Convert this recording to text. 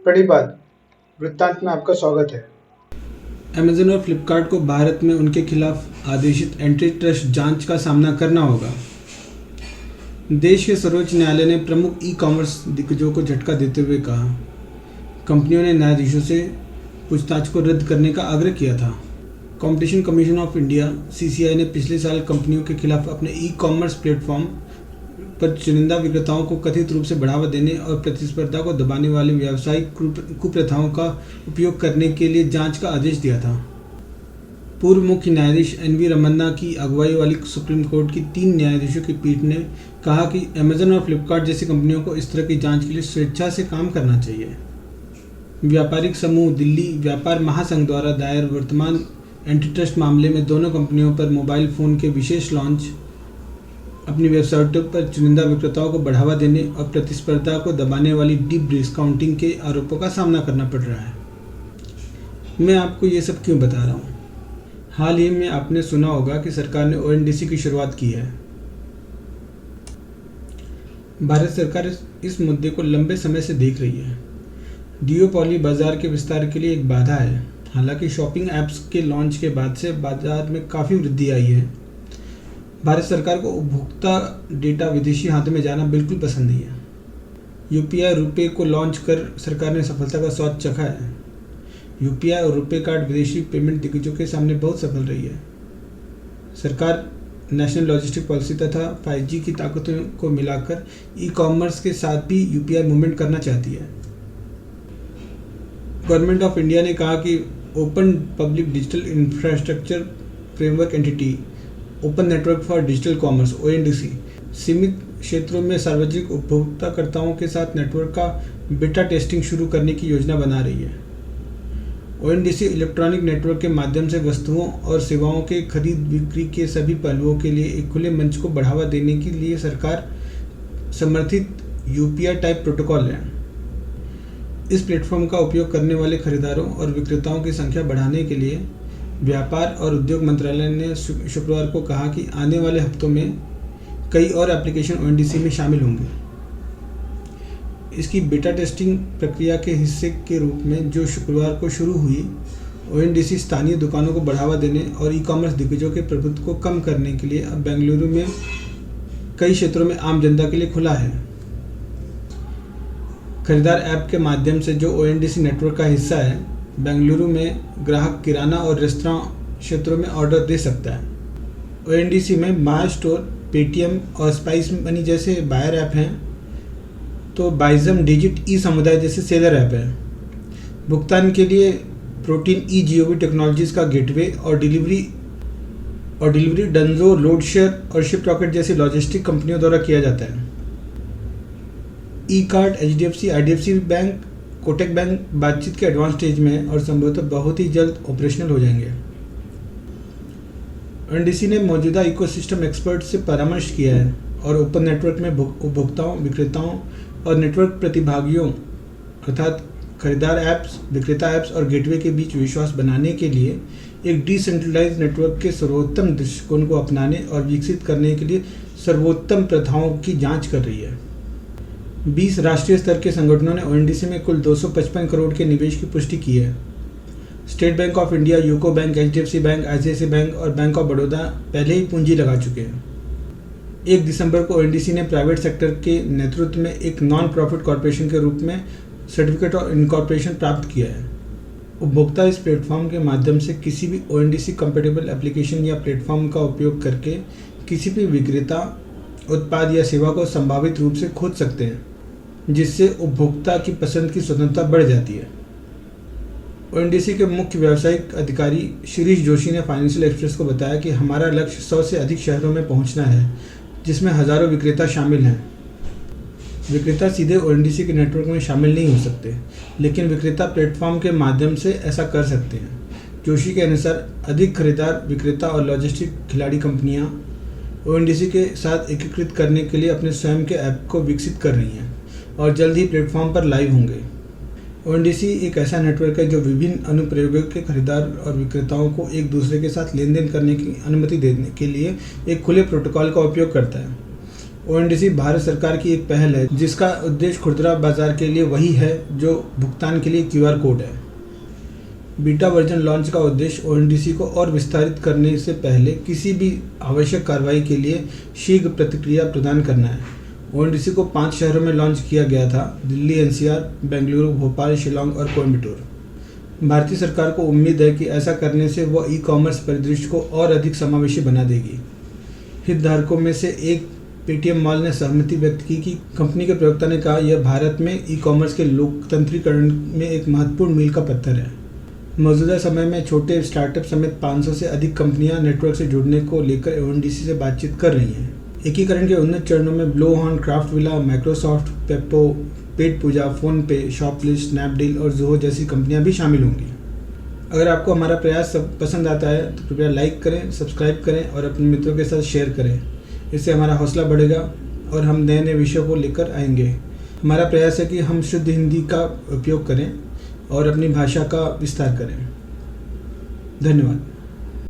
प्रणिपात, वृत्तांत में आपका स्वागत है। अमेजन और फ्लिपकार्ट को भारत में उनके खिलाफ आदेशित एंटी ट्रस्ट जांच का सामना करना होगा। देश के सर्वोच्च न्यायालय ने प्रमुख ई कॉमर्स दिग्गजों को झटका देते हुए कहा, कंपनियों ने न्यायाधीशों से पूछताछ को रद्द करने का आग्रह किया था। Competition commission of India (CCI) ने पिछले साल कंपनियों के खिलाफ अपने ई कॉमर्स प्लेटफॉर्म पर चुनिंदा विक्रेताओं को कथित रूप से बढ़ावा देने और प्रतिस्पर्धा को दबाने वाली व्यावसायिक कुप्रथाओं का उपयोग करने के लिए जांच का आदेश दिया था। पूर्व मुख्य न्यायाधीश एन.वी. रमन्ना की अगुवाई वाली सुप्रीम कोर्ट की 3 न्यायाधीशों की पीठ ने कहा कि अमेजन और फ्लिपकार्ट जैसी कंपनियों को इस तरह की जांच के लिए स्वेच्छा से काम करना चाहिए। व्यापारिक समूह दिल्ली व्यापार महासंघ द्वारा दायर वर्तमान एंटीट्रस्ट मामले में दोनों कंपनियों पर मोबाइल फ़ोन के विशेष लॉन्च, अपनी वेबसाइटों पर चुनिंदा विक्रेताओं को बढ़ावा देने और प्रतिस्पर्धा को दबाने वाली डीप डिस्काउंटिंग के आरोपों का सामना करना पड़ रहा है। मैं आपको ये सब क्यों बता रहा हूँ? हाल ही में आपने सुना होगा कि सरकार ने ओएनडीसी की शुरुआत की है। भारत सरकार इस मुद्दे को लंबे समय से देख रही है। डिओपॉली बाजार के विस्तार के लिए एक बाधा है। हालांकि शॉपिंग ऐप्स के लॉन्च के बाद से बाजार में काफ़ी वृद्धि आई है। भारत सरकार को उपभोक्ता डेटा विदेशी हाथों में जाना बिल्कुल पसंद नहीं है। यूपीआई और रुपे को लॉन्च कर सरकार ने सफलता का स्वाद चखा है। यूपीआई और रुपे कार्ड विदेशी पेमेंट दिग्गजों के सामने बहुत सफल रही है। सरकार नेशनल लॉजिस्टिक पॉलिसी तथा 5G की ताकतों को मिलाकर ई कॉमर्स के साथ भी यूपीआई मूवमेंट करना चाहती है। गवर्नमेंट ऑफ इंडिया ने कहा कि open public digital infrastructure framework entity open network for digital commerce (ONDC) सीमित क्षेत्रों में सार्वजनिक उपभोक्ताकर्ताओं के साथ नेटवर्क का बीटा टेस्टिंग शुरू करने की योजना बना रही है। ONDC इलेक्ट्रॉनिक नेटवर्क के माध्यम से वस्तुओं और सेवाओं के खरीद बिक्री के सभी पहलुओं के लिए एक खुले मंच को बढ़ावा देने के लिए सरकार समर्थित यूपीआई टाइप प्रोटोकॉल है। इस प्लेटफॉर्म का उपयोग करने वाले खरीदारों और विक्रेताओं की संख्या बढ़ाने के लिए व्यापार और उद्योग मंत्रालय ने शुक्रवार को कहा कि आने वाले हफ्तों में कई और एप्लीकेशन ONDC में शामिल होंगे। इसकी बीटा टेस्टिंग प्रक्रिया के हिस्से के रूप में जो शुक्रवार को शुरू हुई, ONDC स्थानीय दुकानों को बढ़ावा देने और ई कॉमर्स दिग्गजों के प्रभुत्व को कम करने के लिए अब बेंगलुरु में कई क्षेत्रों में आम जनता के लिए खुला है। खरीदार ऐप के माध्यम से जो ONDC नेटवर्क का हिस्सा है, बेंगलुरु में ग्राहक किराना और रेस्तरां क्षेत्रों में ऑर्डर दे सकता है। ONDC में माय स्टोर, पेटीएम और स्पाइस मनी जैसे बायर ऐप हैं, तो बाइजम डिजिट ई समुदाय जैसे सेलर ऐप है। भुगतान के लिए प्रोटीन ई GOV टेक्नोलॉजीज का गेटवे और डिलीवरी डंजो, लोडशेयर और शिप रॉकेट जैसी लॉजिस्टिक कंपनियों द्वारा किया जाता है। E card HDFC, IDFC bank, Kotak bank बातचीत के एडवांस स्टेज में और संभवतः बहुत ही जल्द ऑपरेशनल हो जाएंगे। ONDC ने मौजूदा इकोसिस्टम एक्सपर्ट से परामर्श किया है और ओपन नेटवर्क में उपभोक्ताओं, विक्रेताओं और नेटवर्क प्रतिभागियों अर्थात खरीदार ऐप्स, विक्रेता ऐप्स और गेटवे के बीच विश्वास बनाने के लिए एक डिसेंट्रलाइज्ड नेटवर्क के सर्वोत्तम दृष्टिकोण को अपनाने और विकसित करने के लिए सर्वोत्तम प्रथाओं की जांच कर रही है। 20 राष्ट्रीय स्तर के संगठनों ने ONDC में कुल 255 करोड़ के निवेश की पुष्टि की है। State bank of India, UCO bank, HDFC bank, ICICI bank और बैंक ऑफ बड़ौदा पहले ही पूंजी लगा चुके हैं। 1 दिसंबर को ONDC ने प्राइवेट सेक्टर के नेतृत्व में एक नॉन प्रॉफिट कॉरपोरेशन के रूप में सर्टिफिकेट ऑफ इनकॉर्पोरेशन प्राप्त किया है। उपभोक्ता इस प्लेटफॉर्म के माध्यम से किसी भी ONDC कंपेटेबल एप्लीकेशन या प्लेटफॉर्म का उपयोग करके किसी भी विक्रेता, उत्पाद या सेवा को संभावित रूप से खोज सकते हैं, जिससे उपभोक्ता की पसंद की स्वतंत्रता बढ़ जाती है। ONDC के मुख्य व्यावसायिक अधिकारी शिरीष जोशी ने फाइनेंशियल एक्सप्रेस को बताया कि हमारा लक्ष्य 100 से अधिक शहरों में पहुंचना है, जिसमें हज़ारों विक्रेता शामिल हैं। विक्रेता सीधे ONDC के नेटवर्क में शामिल नहीं हो सकते, लेकिन विक्रेता प्लेटफॉर्म के माध्यम से ऐसा कर सकते हैं। जोशी के अनुसार अधिक खरीदार, विक्रेता और लॉजिस्टिक खिलाड़ी कंपनियां ONDC के साथ एकीकृत करने के लिए अपने स्वयं के ऐप को विकसित कर रही हैं और जल्द ही प्लेटफॉर्म पर लाइव होंगे। ONDC एक ऐसा नेटवर्क है जो विभिन्न अनुप्रयोगों के खरीदार और विक्रेताओं को एक दूसरे के साथ लेन देन करने की अनुमति देने के लिए एक खुले प्रोटोकॉल का उपयोग करता है। ओएनडीसी भारत सरकार की एक पहल है जिसका उद्देश्य खुदरा बाजार के लिए वही है जो भुगतान के लिए क्यूआर कोड है। बीटा वर्जन लॉन्च का उद्देश्य ओएनडीसी को और विस्तारित करने से पहले किसी भी आवश्यक कार्रवाई के लिए शीघ्र प्रतिक्रिया प्रदान करना है। ओएनडीसी को 5 शहरों में लॉन्च किया गया था: दिल्ली, एनसीआर, बेंगलुरु, भोपाल, शिलोंग और कोयम्बटूर। भारतीय सरकार को उम्मीद है कि ऐसा करने से वह ई-कॉमर्स परिदृश्य को और अधिक समावेशी बना देगी। हितधारकों में से एक पेटीएम मॉल ने सहमति व्यक्त की कि कंपनी के प्रवक्ता ने कहा, यह भारत में ई-कॉमर्स के लोकतंत्रीकरण में एक महत्वपूर्ण मील का पत्थर है। मौजूदा समय में छोटे स्टार्टअप समेत 500 से अधिक कंपनियां नेटवर्क से जुड़ने को लेकर ओएनडीसी से बातचीत कर रही हैं। एकीकरण के उन्नत चरणों में ब्लो हॉर्न, क्राफ्टविला, माइक्रोसॉफ्ट, पेप्पो, पेट पूजा, फ़ोनपे, शॉपलिस्ट, स्नैपडील और ज़ोहो जैसी कंपनियां भी शामिल होंगी। अगर आपको हमारा प्रयास पसंद आता है तो कृपया लाइक करें, सब्सक्राइब करें और अपने मित्रों के साथ शेयर करें। इससे हमारा हौसला बढ़ेगा और हम नए नए विषयों को लेकर आएंगे। हमारा प्रयास है कि हम शुद्ध हिंदी का उपयोग करें और अपनी भाषा का विस्तार करें। धन्यवाद।